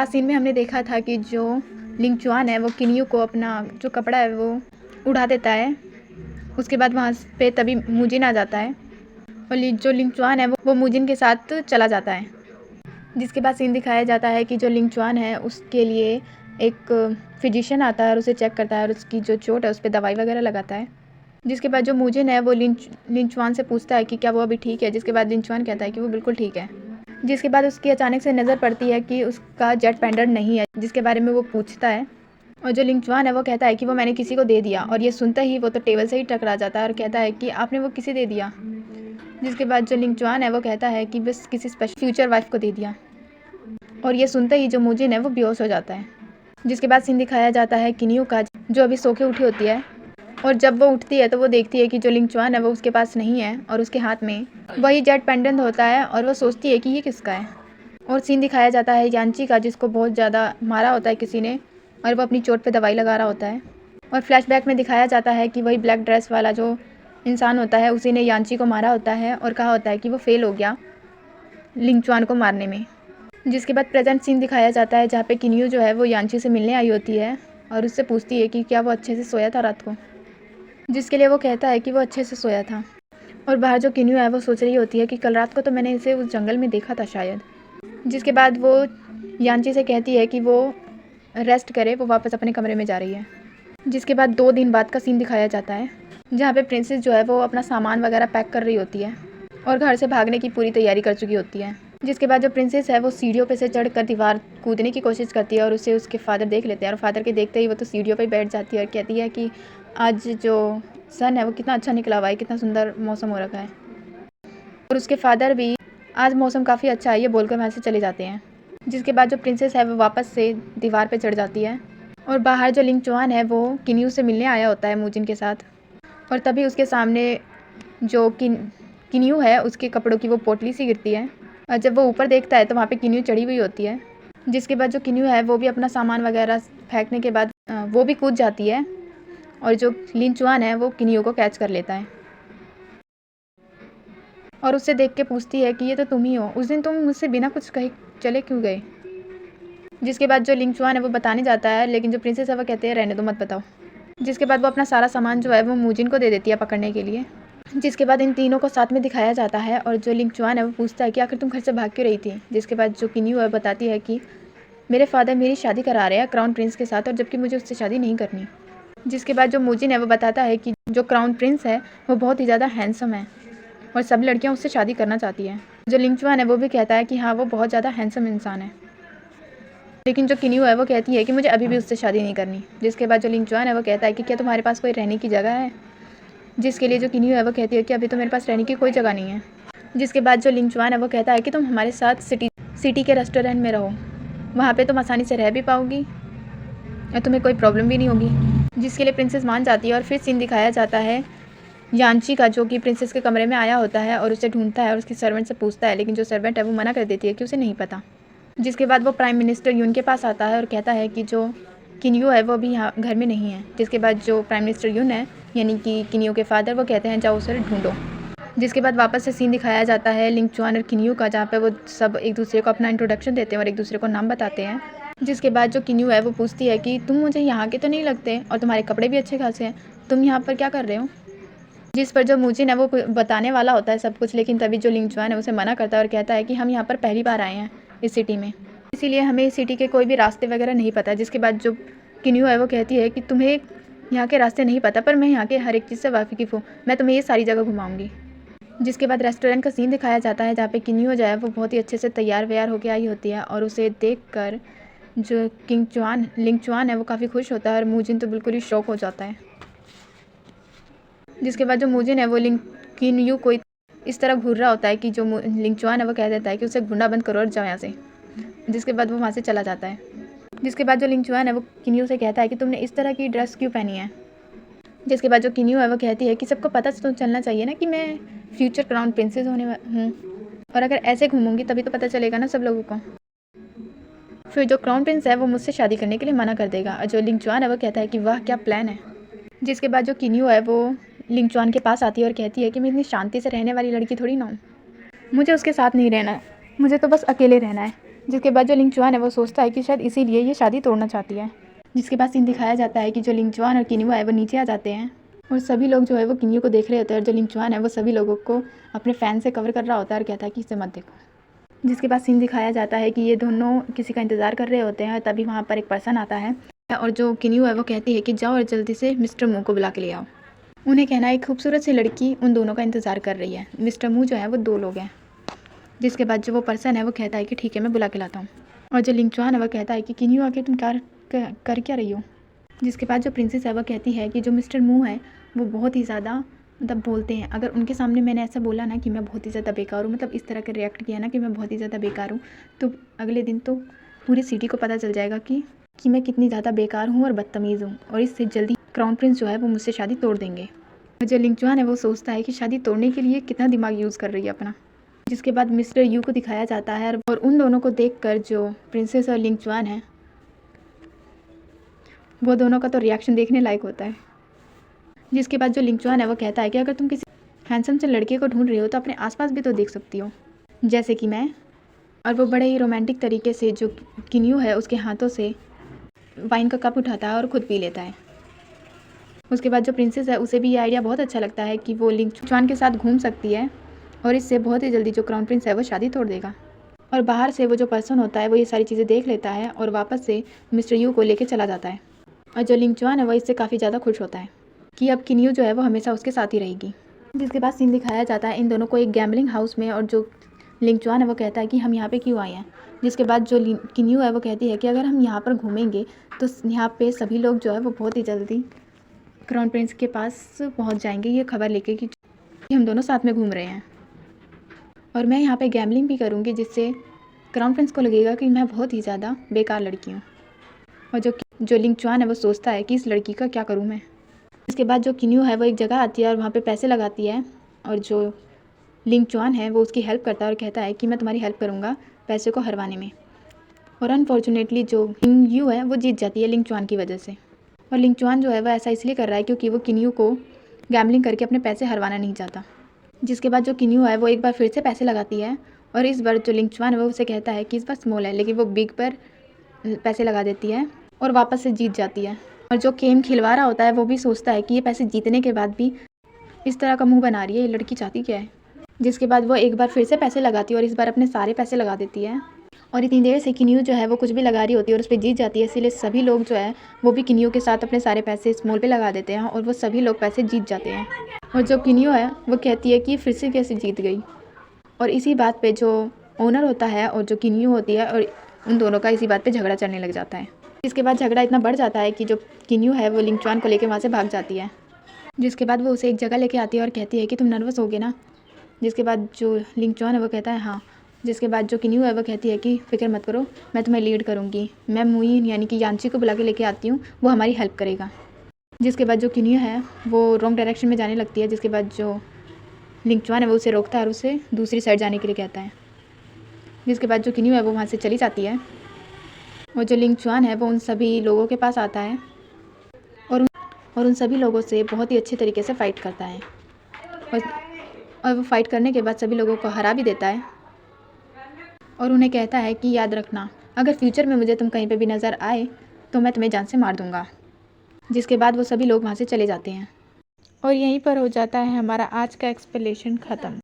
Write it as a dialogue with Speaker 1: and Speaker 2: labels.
Speaker 1: Last scene में हमने देखा था कि जो लिंग चुआन है वो किन्यू को अपना जो कपड़ा है वो उड़ा देता है। उसके बाद वहाँ पे तभी मूजिन आ जाता है और जो लिंग चुआन है वो मूजिन के साथ चला जाता है। जिसके बाद सीन दिखाया जाता है कि जो लिंग चुआन है उसके लिए एक फिजिशियन आता है और उसे चेक करता है और उसकी जो चोट है उस पर दवाई वगैरह लगाता है। जिसके बाद जो मूजिन है वो लिंग चुआन से पूछता है कि क्या वो अभी ठीक है। जिसके बाद लिंग चुआन कहता है कि वो बिल्कुल ठीक है। जिसके बाद उसकी अचानक से नज़र पड़ती है कि उसका जेट पेंडेंट नहीं है, जिसके बारे में वो पूछता है और जो लिंग चुआन है वो कहता है कि वो मैंने किसी को दे दिया। और ये सुनते ही वो तो टेबल से ही टकरा जाता है और कहता है कि आपने वो किसे दे दिया। जिसके बाद जो लिंग चुआन है वो कहता है कि बस किसी स्पेशल फ्यूचर वाइफ को दे दिया। और ये सुनते ही जो मूजिन है वो बेहोश हो जाता है। जिसके बाद सीन दिखाया जाता है किन्यू का, जो अभी सो के उठी होती है और जब वो उठती है तो वो देखती है कि जो लिंग चुआन है वो उसके पास नहीं है और उसके हाथ में वही जेट पेंडेंट होता है और वो सोचती है कि ये किसका है। और सीन दिखाया जाता है यांची का, जिसको बहुत ज़्यादा मारा होता है किसी ने और वो अपनी चोट पे दवाई लगा रहा होता है। और फ्लैशबैक में दिखाया जाता है कि वही ब्लैक ड्रेस वाला जो इंसान होता है उसी ने यांची को मारा होता है और कहा होता है कि वो फेल हो गया लिंग चुआन को मारने में। जिसके बाद प्रेजेंट सीन दिखाया जाता है जहाँ पे किन्यू जो है वो यांची से मिलने आई होती है और उससे पूछती है कि क्या वो अच्छे से सोया था रात को। जिसके लिए वो कहता है कि वो अच्छे से सोया था। और बाहर जो किन्यू है वो सोच रही होती है कि कल रात को तो मैंने इसे उस जंगल में देखा था शायद। जिसके बाद वो यांची से कहती है कि वो रेस्ट करे, वो वापस अपने कमरे में जा रही है। जिसके बाद 2 दिन बाद का सीन दिखाया जाता है जहाँ पे प्रिंसेस जो है वो अपना सामान वगैरह पैक कर रही होती है और घर से भागने की पूरी तैयारी कर चुकी होती है। जिसके बाद जो प्रिंसेस है वो सीढ़ियों पे से चढ़कर दीवार कूदने की कोशिश करती है और उसे उसके फादर देख लेते हैं और फादर के देखते ही वो तो सीढ़ियों पे बैठ जाती है और कहती है कि आज जो सन है वो कितना अच्छा निकला हुआ है, कितना सुंदर मौसम हो रखा है। और उसके फादर भी आज मौसम काफ़ी अच्छा है ये बोलकर वहाँ से चले जाते हैं। जिसके बाद जो प्रिंसेस है वो वापस से दीवार पे चढ़ जाती है और बाहर जो लिंग चुआन है वो किन्यू से मिलने आया होता है मूजिन के साथ। और तभी उसके सामने जो किन्यू है उसके कपड़ों की वो पोटली सी गिरती है और जब वो ऊपर देखता है तो वहाँ पे किन्यू चढ़ी हुई होती है। जिसके बाद जो किन्यू है वो भी अपना सामान वगैरह फेंकने के बाद वो भी कूद जाती है और जो लिंग चुआन है वो किन्यू को कैच कर लेता है और उससे देख के पूछती है कि ये तो तुम ही हो, उस दिन तुम मुझसे बिना कुछ कहे चले क्यों गए। जिसके बाद जो लिंग चुआन है वो बताने जाता है लेकिन जो प्रिंसेस है वो कहते हैं रहने दो, मत बताओ। जिसके बाद वो अपना सारा सामान जो है वो मूजिन को दे देती है पकड़ने के लिए। जिसके बाद इन तीनों को साथ में दिखाया जाता है और जो लिंग चुआन है वो पूछता है कि आखिर तुम घर से भाग क्यों रही थी। जिसके बाद जो किन्यू है बताती है कि मेरे फादर मेरी शादी करा रहे हैं क्राउन प्रिंस के साथ और जबकि मुझे उससे शादी नहीं करनी। जिसके बाद जो मूजिन है वो बताता है कि जो क्राउन प्रिंस है वो बहुत ही ज़्यादा हैंडसम है और सब लड़कियां उससे शादी करना चाहती हैं। जो लिंग चुआन है वो भी कहता है कि हाँ वो बहुत ज़्यादा हैंडसम इंसान है, लेकिन जो किन्यू है वो कहती है कि मुझे अभी भी उससे शादी नहीं करनी। जिसके बाद जो लिंग चुआन है वो कहता है कि क्या तुम्हारे पास कोई रहने की जगह है। जिसके लिए जो किन्यू है वो कहती है कि अभी तो मेरे पास रहने की कोई जगह नहीं है। जिसके बाद जो लिंग चुआन है वो कहता है कि तुम हमारे साथ सिटी के रेस्टोरेंट में रहो, वहाँ पे तुम आसानी से रह भी पाओगी और तुम्हें कोई प्रॉब्लम भी नहीं होगी। जिसके लिए प्रिंसेस मान जाती है और फिर सीन दिखाया जाता है यांची का, जो कि प्रिंसेस के कमरे में आया होता है और उसे ढूंढता है और उसकी सर्वेंट से पूछता है, लेकिन जो सर्वेंट है वो मना कर देती है कि उसे नहीं पता। जिसके बाद वो प्राइम मिनिस्टर यून के पास आता है और कहता है कि जो किन्यू है वो अभी यहाँ घर में नहीं है। जिसके बाद जो प्राइम मिनिस्टर यून है यानी कि किन्यू के फादर वो कहते हैं जाओ उसे ढूंढो। जिसके बाद वापस से सीन दिखाया जाता है लिंग चुआन और किन्यू का, जहाँ पे वो सब एक दूसरे को अपना इंट्रोडक्शन देते हैं और एक दूसरे को नाम बताते हैं। जिसके बाद जो किन्यू है वो पूछती है कि तुम मुझे यहाँ के तो नहीं लगते और तुम्हारे कपड़े भी अच्छे खासे हैं, तुम यहाँ पर क्या कर रहे हो। जिस पर जो मूजिन है वो बताने वाला होता है सब कुछ, लेकिन तभी जो लिंग चुआन है उसे मना करता है और कहता है कि हम यहाँ पर पहली बार आए हैं इस सिटी में, इसीलिए हमें इस सिटी के कोई भी रास्ते वगैरह नहीं पता। जिसके बाद जो किन्यू है वो कहती है कि तुम्हें यहाँ के रास्ते नहीं पता पर मैं यहाँ के हर एक चीज़ से वाकिफ़ हूँ, मैं तुम्हें ये सारी जगह घुमाऊँगी। जिसके बाद रेस्टोरेंट का सीन दिखाया जाता है जहाँ पे किन्यू जो है वो बहुत ही अच्छे से तैयार व्यार होकर आई होती है और उसे देखकर जो लिंग चुआन है वो काफ़ी खुश होता है और मूजिन तो बिल्कुल ही शॉक हो जाता है। जिसके बाद जो मूजिन है वो किन्यू को इस तरह घूर रहा होता है कि जो लिंग चुआन है वो कह देता है कि उसे गुंडा बंद करो और जाओ यहाँ से। जिसके बाद वो वहाँ से चला जाता है। जिसके बाद जो लिंग चुआन है वो किन्यू से कहता है कि तुमने इस तरह की ड्रेस क्यों पहनी है। जिसके बाद जो किन्यू है वो कहती है कि सबको पता तो चलना चाहिए ना कि मैं फ्यूचर क्राउन प्रिंसेस होने हूँ और अगर ऐसे घूमूंगी तभी तो पता चलेगा ना सब लोगों को। फिर जो क्राउन प्रिंस है वो मुझसे शादी करने के लिए मना कर देगा और जो लिंग चुआन है वो कहता है कि वाह क्या प्लान है। जिसके बाद जो किन्यू है वो लिंग चुआन के पास आती है और कहती है कि मैं इतनी शांति से रहने वाली लड़की थोड़ी ना हूँ, मुझे उसके साथ नहीं रहना है, मुझे तो बस अकेले रहना है। जिसके बाद जो लिंग चुआन है वो सोचता है कि शायद इसीलिए ये शादी तोड़ना चाहती है। जिसके बाद सीन दिखाया जाता है कि जो लिंग चुआन और किन्यू है वो नीचे आ जाते हैं और सभी लोग जो है वो किन्यू को देख रहे होते हैं और जो लिंग चुआन है वो सभी लोगों को अपने फ़ैन से कवर कर रहा होता है और कहता है कि इसे मत देखो। जिसके बाद सीन दिखाया जाता है कि ये दोनों किसी का इंतज़ार कर रहे होते हैं, तभी वहाँ पर एक पर्सन आता है और जो किन्यू है वो कहती है कि जाओ और जल्दी से मिस्टर मू को बुला के ले आओ। उन्हें कहना है एक खूबसूरत सी लड़की उन दोनों का इंतज़ार कर रही है। मिस्टर मू जो है वो 2 लोग हैं। जिसके बाद जो वो पर्सन है वो कहता है कि ठीक है मैं बुला के लाता हूँ। और जो लिंग चुआन है वो कहता है कि किन्यू आके तुम कर क्या रही हो। जिसके बाद जो प्रिंसेस है वो कहती है कि जो मिस्टर मू है वो बहुत ही ज़्यादा मतलब बोलते हैं, अगर उनके सामने मैंने ऐसा बोला ना कि मैं बहुत ही ज़्यादा बेकार हूँ, मतलब इस तरह का रिएक्ट किया ना कि मैं बहुत ही ज़्यादा बेकार हूँ, तो अगले दिन तो पूरी सिटी को पता चल जाएगा कि मैं कितनी ज़्यादा बेकार हूँ और बदतमीज़ हूँ, और इससे जल्दी क्राउन प्रिंस जो है वो मुझसे शादी तोड़ देंगे। जो लिंग चुआन है वो सोचता है कि शादी तोड़ने के लिए कितना दिमाग यूज़ कर रही है अपना। जिसके बाद मिस्टर यू को दिखाया जाता है और उन दोनों को देखकर जो प्रिंसेस और लिंग चुआन है वो दोनों का तो रिएक्शन देखने लायक होता है। जिसके बाद जो लिंग चुआन है वो कहता है कि अगर तुम किसी हैंडसम से लड़के को ढूंढ रही हो तो अपने आसपास भी तो देख सकती हो, जैसे कि मैं। और वो बड़े ही रोमांटिक तरीके से जो किन्यू है उसके हाथों से वाइन का कप उठाता है और ख़ुद पी लेता है। उसके बाद जो प्रिंसेस है उसे भी ये आइडिया बहुत अच्छा लगता है कि वो लिंग चुआन के साथ घूम सकती है और इससे बहुत ही जल्दी जो क्राउन प्रिंस है वो शादी तोड़ देगा। और बाहर से वो जो पर्सन होता है वो ये सारी चीज़ें देख लेता है और वापस से मिस्टर यू को लेके चला जाता है। और जो लिंग चुआन है वो इससे काफ़ी ज़्यादा खुश होता है कि अब किन्यू जो है वो हमेशा उसके साथ ही रहेगी। जिसके बाद सीन दिखाया जाता है इन दोनों को एक गैम्बलिंग हाउस में, और जो लिंग चुआन है वो कहता है कि हम यहाँ पे क्यों आए हैं। जिसके बाद जो किन्यू है वो कहती है कि अगर हम यहाँ पर घूमेंगे तो यहाँ पे सभी लोग जो है वो बहुत ही जल्दी क्राउन प्रिंस के पास पहुँच जाएंगे ये खबर लेके कि हम दोनों साथ में घूम रहे हैं, और मैं यहाँ पे गैम्बलिंग भी करूँगी जिससे क्राउन प्रिंस को लगेगा कि मैं बहुत ही ज़्यादा बेकार लड़की हूँ। और जो लिंग चुआन है वो सोचता है कि इस लड़की का क्या करूँ मैं। इसके बाद जो किन्यू है वो एक जगह आती है और वहाँ पे पैसे लगाती है, और जो लिंग चुआन है वो उसकी हेल्प करता है और कहता है कि मैं तुम्हारी हेल्प करूँगा पैसे को हरवाने में। और अनफॉर्चुनेटली जो किन्यू है वो जीत जाती है लिंग चुआन की वजह से। और लिंग चुआन जो है वो ऐसा इसलिए कर रहा है क्योंकि वो किन्यू को गैम्बलिंग करके अपने पैसे हरवाना नहीं चाहता। जिसके बाद जो किन्यू है वो एक बार फिर से पैसे लगाती है, और इस बार जो लिंग चुआन है वो उसे कहता है कि इस बार स्मॉल है, लेकिन वो बिग पर पैसे लगा देती है और वापस से जीत जाती है। और जो गेम खिलवा रहा होता है वो भी सोचता है कि ये पैसे जीतने के बाद भी इस तरह का मुंह बना रही है, ये लड़की चाहती क्या है। जिसके बाद वो एक बार फिर से पैसे लगाती है और इस बार अपने सारे पैसे लगा देती है, और इतनी देर से किन्यू जो है वो कुछ भी लगा रही होती है और उस पर जीत जाती है, इसीलिए सभी लोग जो है वो भी किन्यू के साथ अपने सारे पैसे स्मॉल पे लगा देते हैं और वो सभी लोग पैसे जीत जाते हैं। और जो किन्यू है वो कहती है कि फिर से कैसे जीत गई, और इसी बात पे जो ओनर होता है और जो किन्यू होती है और उन दोनों का इसी बात पे झगड़ा चलने लग जाता है। इसके बाद झगड़ा इतना बढ़ जाता है कि जो किन्यू है वो लिंग चुआन को लेकर वहाँ से भाग जाती है। जिसके बाद वो उसे एक जगह लेके आती है और कहती है कि तुम नर्वस होगे ना। जिसके बाद जो लिंग चुआन है वो कहता है हाँ। जिसके बाद जो किन्यू है वो कहती है कि फिक्र मत करो, मैं तुम्हें लीड करूँगी, मैं मुई यानी कि यांची को बुला के लेके आती हूँ, वो हमारी हेल्प करेगा। जिसके बाद जो किन्यू है वो रॉन्ग डायरेक्शन में जाने लगती है। जिसके बाद जो लिंग चुआन है वो उसे रोकता है और उसे दूसरी साइड जाने के लिए कहता है। जिसके बाद जो किन्यू है वो वहाँ से चली जाती है, और जो लिंग चुआन है वो उन सभी लोगों के पास आता है और उन सभी लोगों से बहुत ही अच्छे तरीके से फ़ाइट करता है, और वो फ़ाइट करने के बाद सभी लोगों को हरा भी देता है और उन्हें कहता है कि याद रखना, अगर फ्यूचर में मुझे तुम कहीं पे भी नज़र आए तो मैं तुम्हें जान से मार दूँगा। जिसके बाद वो सभी लोग वहाँ से चले जाते हैं, और यहीं पर हो जाता है हमारा आज का एक्सप्लेनेशन ख़त्म।